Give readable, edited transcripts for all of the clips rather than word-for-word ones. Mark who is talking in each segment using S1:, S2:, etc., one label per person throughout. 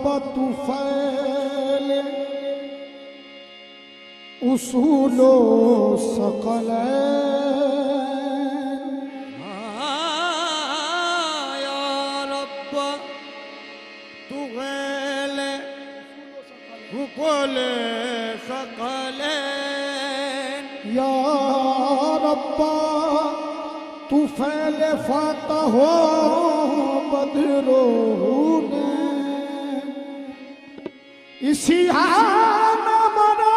S1: रब तुफैल उसूलो सकलैन
S2: या रब तुफैल उसूलो सकलैन
S1: या रब्बा तुफैल फातहो बदरोने इसी हाल मना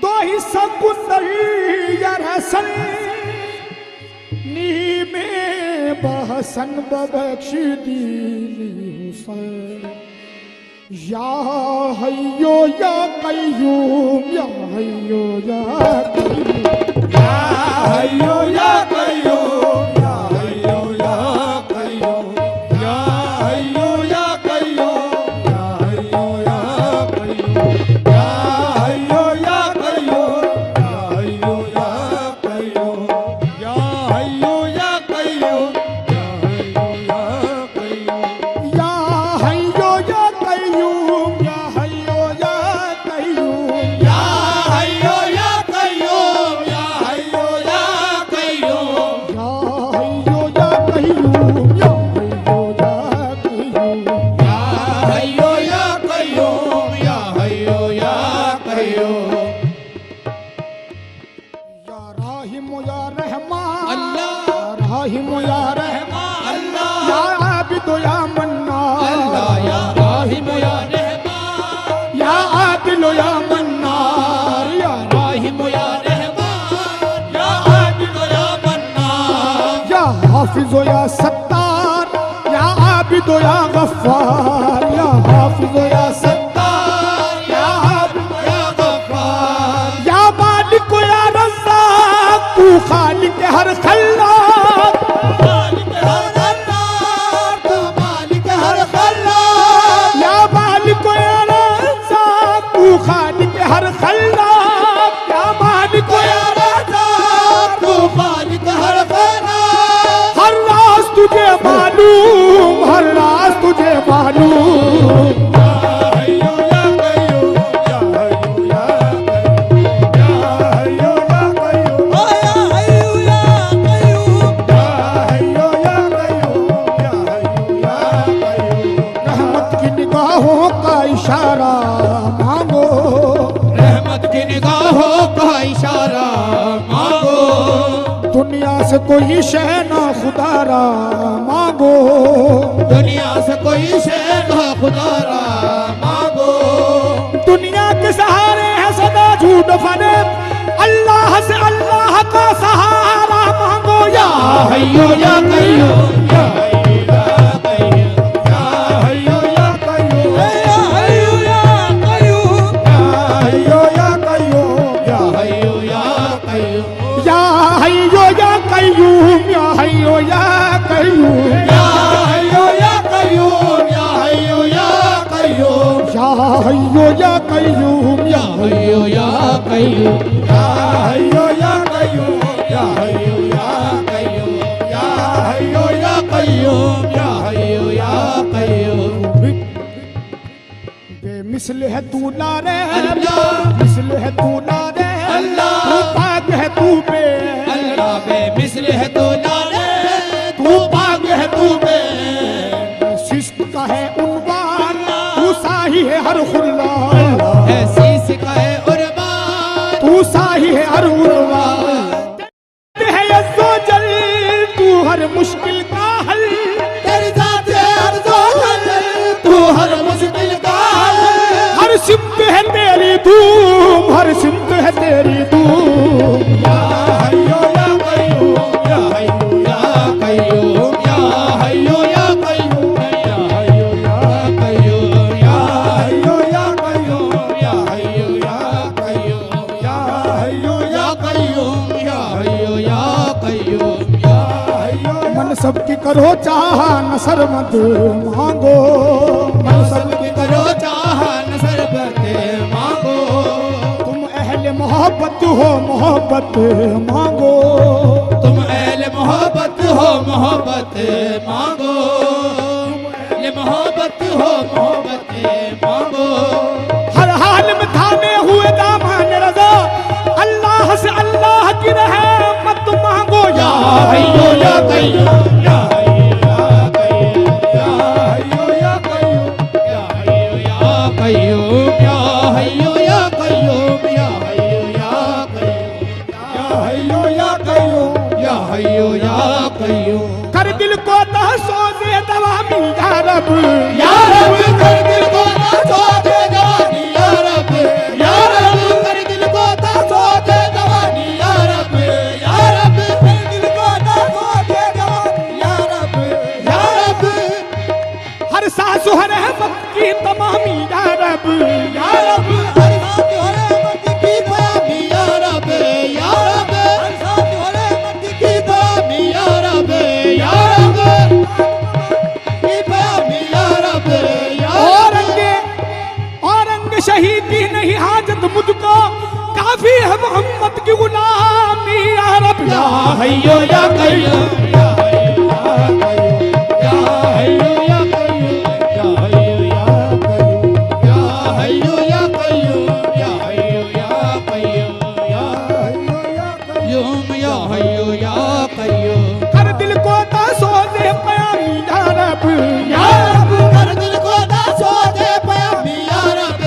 S1: दो ही सकुंदर यरसन नी में बहसन बबख्श दीनी हुसैन या हय्यो या कय्यूम या हय्यो या कय्यूम
S2: या हय्यो या कय्यूम या हय्यो या कय्यूम या हय्यो या कय्यूम या हय्यो या कय्यूम या हय्यो या कय्यूम या हय्यो या कय्यूम या हय्यो या कय्यूम
S1: या हय्यो या कय्यूम या हय्यो या कय्यूम
S2: या हय्यो या कय्यूम या हय्यो या कय्यूम
S1: या हय्यो या कय्यूम या हय्यो या कय्यूम
S2: या हय्यो या कय्यूम
S1: या राहिम या रहमान
S2: अल्लाह
S1: या राहिम या रहमान
S2: अल्लाह
S1: या आबिद या मन्नान
S2: अल्लाह या राहिम या रहमान
S1: या आदिल या मन्नान या
S2: राहिम या रहमान या आदिल या मन्नान
S1: या हाफिज या सत्तार या आबिद या गफ्फार या हाफिज या सत्तार या आबिद
S2: या गफ्फार
S1: या मालिक या रज़्ज़ाक़ तू खालिक हर खल्लाक
S2: मालिक हर अल्लाह तू मालिक हर खल्लाक
S1: या मालिक या रज़्ज़ाक़ तू खालिक हर खल्लाक या मालिक या
S2: रज़्ज़ाक़ तू मालिक हर खल्लाक
S1: हर राज तुझे मालूम हर राज तुझे मालूम
S2: या हय्यो या कय्यूम या हय्यो या कय्यूम या हय्यो या कय्यूम
S1: या हय्यो या कय्यूम
S2: या हय्यो या कय्यूम
S1: रहमत की निगाहों का इशारा मांगो
S2: रहमत की निगाहों का इशारा मांगो
S1: दुनिया से कोई शय ना खुदारा मांगो
S2: दुनिया से कोई शय ना खुदारा मांगो
S1: दुनिया के सहारे है सदा झूठ फने अल्लाह से अल्लाह का सहारा मांगो या
S2: हय्यो या कय्यूम या हय्यो या कय्यूम या हय्यो या कय्यूम या हय्यो या कय्यूम
S1: या हय्यो या
S2: या हय्यो या कय्यूम
S1: या हय्यो या कय्यूम या हय्यो या कय्यूम
S2: या हय्यो या कय्यूम या हय्यो या कय्यूम
S1: या हय्यो या कय्यूम या
S2: हय्यो या कय्यूम या हय्यो या कय्यूम या हय्यो या कय्यूम या हय्यो या कय्यूम या हय्यो या कय्यूम
S1: बेमिसल है तू नारे
S2: अल्लाह
S1: मिसल है तू नारे
S2: अल्लाह
S1: तू पाक है तू बे
S2: अल्लाह बेमिसल है तू नारे तू पाक है तू बे
S1: शिष्ट का है उन्वान तू साही है हर खुल्ला
S2: ऐसी सिखाए उर्बान
S1: तू साही है हर उन्वान है यज्जो जल तू हर मुश्किल का हल
S2: तेरी जात है हर जोहर तू हर मुश्किल का हल
S1: हर सिमत है तेरी धूम हर सिमत है तेरी धूम
S2: या हय्यो या कय्यूम या हय्यो या कय्यूम या हय्यो या कय्यूम या हय्यो या कय्यूम या हय्यो या कय्यूम या हय्यो या कय्यूम या हय्यो या कय्यूम या हय्यो या कय्यूम या हय्यो
S1: मन सबकी करो चाह नसर मत मांगो मन सबकी
S2: करो चाह नसर बते मांगो
S1: तुम अहले मोहब्बत हो मोहब्बत मांगो
S2: तुम अहले मोहब्बत हो मोहब्बत मांगो मोहब्बत हो मोहब्बत मांगो।
S1: हर हाल में थामे हुए दामन रजा, अल्लाह से अल्लाह की रहमत मांगो।
S2: या हय्यो या कय्यूम, या हय्यो या कय्यूम, या हय्यो या कय्यूम, या हय्यो या कय्यूम, या हय्यो या कय्यूम, या हय्यो या कय्यूम, या हय्यो या कय्यूम।
S1: कर दिल को सोजे दवा मिल जा रब,
S2: या रब कर दिल को सोजे दवानी, या रब, या रब कर दिल को सोजे दवानी, या रब, या रब कर दिल को सोजे दवानी, या रब, या रब
S1: हर सांस हर रहमत की तमामी या रब,
S2: या रब हर सांस हो रहमत की तमामी, या रब, या रब हर सांस हो रहमत की तमामी, या रब, या रब की तमामी, या रब, या
S1: औरंग शहीद की नहीं हाजत मुझको, काफी है मोहम्मद की गुलामी या रब।
S2: या हय्यो या कय्यूम, या हय्यो या कय्यूम, या हय्यो या कय्यूम, या हय्यो या कय्यूम, या हय्यो या कय्यूम, या हय्यो या कय्यूम, या हय्यो या कय्यूम।
S1: कर दिल को सोजे पयामी या रब,
S2: या रब कर दिल को सोजे पयामी, या रब,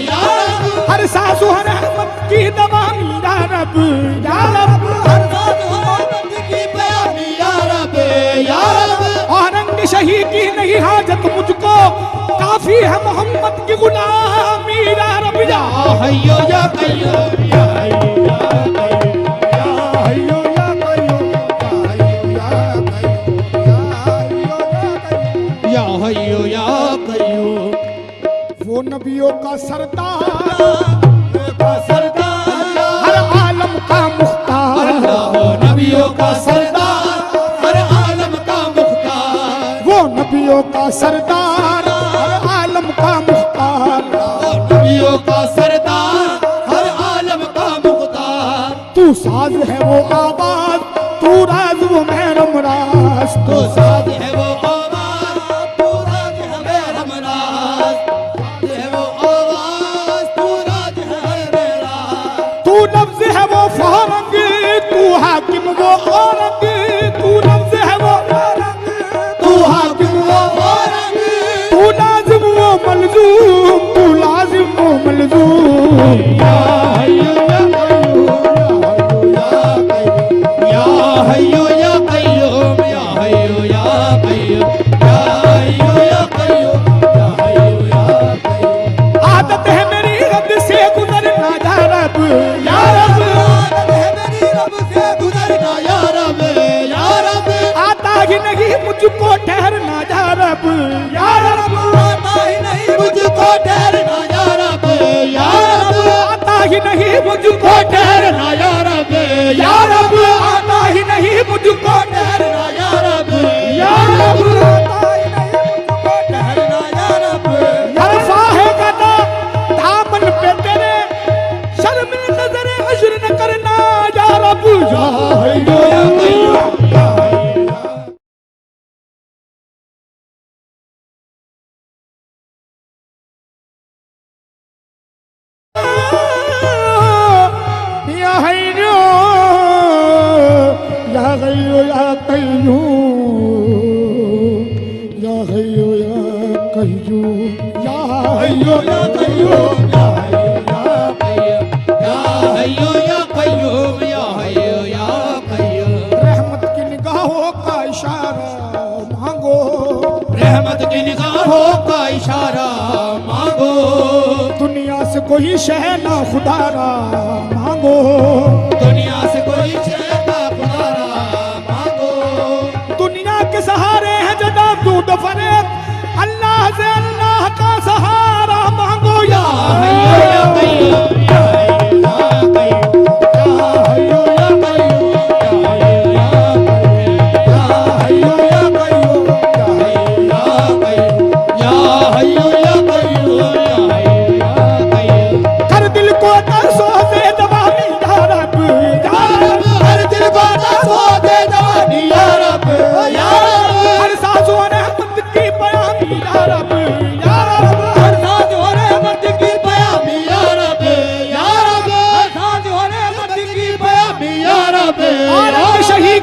S2: या रब
S1: हर सांस हर रहमत की दवामी या रब, या रब
S2: हर सांस हो रहमत की पयामी, या रब, या रब
S1: औरंग शहीद की नहीं हाजत मुझको, काफी है मोहम्मद की गुलामी या रब।
S2: या हय्यो या कय्यूम, या हय्यो या कय्यूम, या हय्यो या कय्यूम, या हय्यो या कय्यूम, या हय्यो या कय्यूम।
S1: वो नबियों का सरदार,
S2: का सरदार
S1: हर आलम का मुख्तार,
S2: हो नबियों का सरदार, हर आलम का मुख्तार।
S1: वो नबियों का सरदार, हर आलम का मुख्तार।
S2: हो नबियों का सरदार, हर आलम का मुख्तार।
S1: तू साज है वो आवाज, तू राज वो महरम राज,
S2: तो साज है वो आवाज, तू राज है मेरा मराज। साज है वो आवाज, तू राज है मेरा।
S1: तू लफ्ज है वो फौरंग, तू हाकिम वो औरंग, तू लफ्ज है वो फौरंग,
S2: तू हाकिम वो औरंग,
S1: तू लाजिम वो मलजूम, तू लाजिम वो मलजूम।
S2: या हय्यो या कय्यूम, या हय्यो या कय्यूम, या हय्यो या कय्यूम, या हय्यो या कय्यूम, या हय्यो या कय्यूम।
S1: आदत है मेरी रब से गुजरना या रब,
S2: या रब आदत है मेरी रब से गुजरना, या रब, या रब
S1: आता ही नहीं मुझको ठहरना या रब, या रब
S2: आता ही नहीं मुझको ठहरना, या रब, या रब
S1: आता ही नहीं मुझको
S2: ठहरना, या रब,
S1: या रब आता ही नहीं मुझको
S2: ठहरना, या रब,
S1: या रब
S2: आता ही नहीं मुझको ठहरना, या रब।
S1: अरफा है गदा दामन पे तेरे, शर्म नजर अशर न करना या रब। या
S2: हय्यो या कय्यूम, या हय्यो
S1: या हय्यो या हय्यो या कय्यूम, या हय्यो या कय्यूम, या हय्यो या कय्यूम,
S2: या हय्यो या कय्यूम, या हय्यो या कय्यूम।
S1: रहमत की निगाहों का इशारा मांगो,
S2: रहमत की निगाहों का इशारा मांगो।
S1: दुनिया से कोई शह ना खुदारा मांगो,
S2: दुनिया से कोई शय का खुदारा मांगो।
S1: दुनिया के सहारे हैं जदा दूध फरेब, अल्लाह से अल्लाह का सहारा मांगो। या
S2: हय्यो या कय्यूम, या हय्यो या कय्यूम, या हय्यो या कय्यूम, या हय्यो या कय्यूम, या हय्यो या कय्यूम, या हय्यो या कय्यूम, या हय्यो या कय्यूम।
S1: कर दिल को सोजे दवा मिल जा रब, या रब
S2: हर दिल को सोजे दवानी, या रब, या रब
S1: हर सांसों रहमत की बयानी या रब।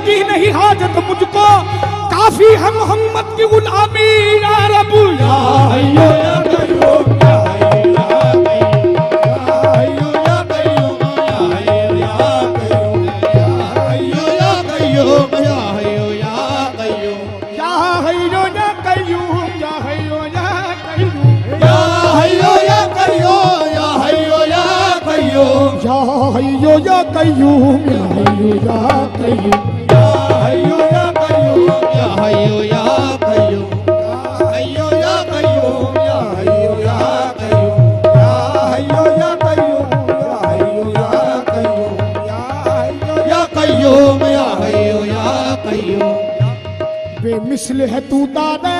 S1: की नहीं हाजत मुझको, काफी है मोहम्मद की गुलामी या रब।
S2: या हय्यो या कय्यूम या हय्यो या कय्यूम या हय्यो या कय्यूम या हय्यो या कय्यूम या हय्यो या कय्यूम
S1: या हय्यो या कय्यूम या हय्यो या कय्यूम
S2: या हय्यो या कय्यूम या हय्यो या कय्यूम
S1: या हय्यो या कय्यूम या हय्यो या कय्यूम
S2: या हय्यो या कय्यूम या हय्यो या कय्यूम हय्यो या कय्यूम या हय्यो या कय्यूम या हय्यो या कय्यूम या हय्यो या कय्यूम या हय्यो या कय्यूम या हय्यो या कय्यूम
S1: बेमिसल है तू दादा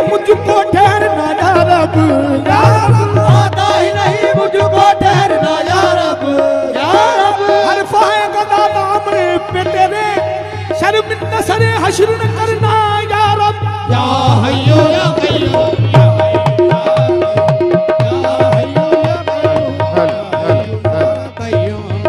S1: मुझको ठहरना या रब,
S2: आता ही नहीं मुझको ठहरना या रब, या रब।
S1: हर फाए गदा नाम पे तेरे शर्मिंदा सरे हश्र न करना या रब।
S2: या हय्यो या कय्यूम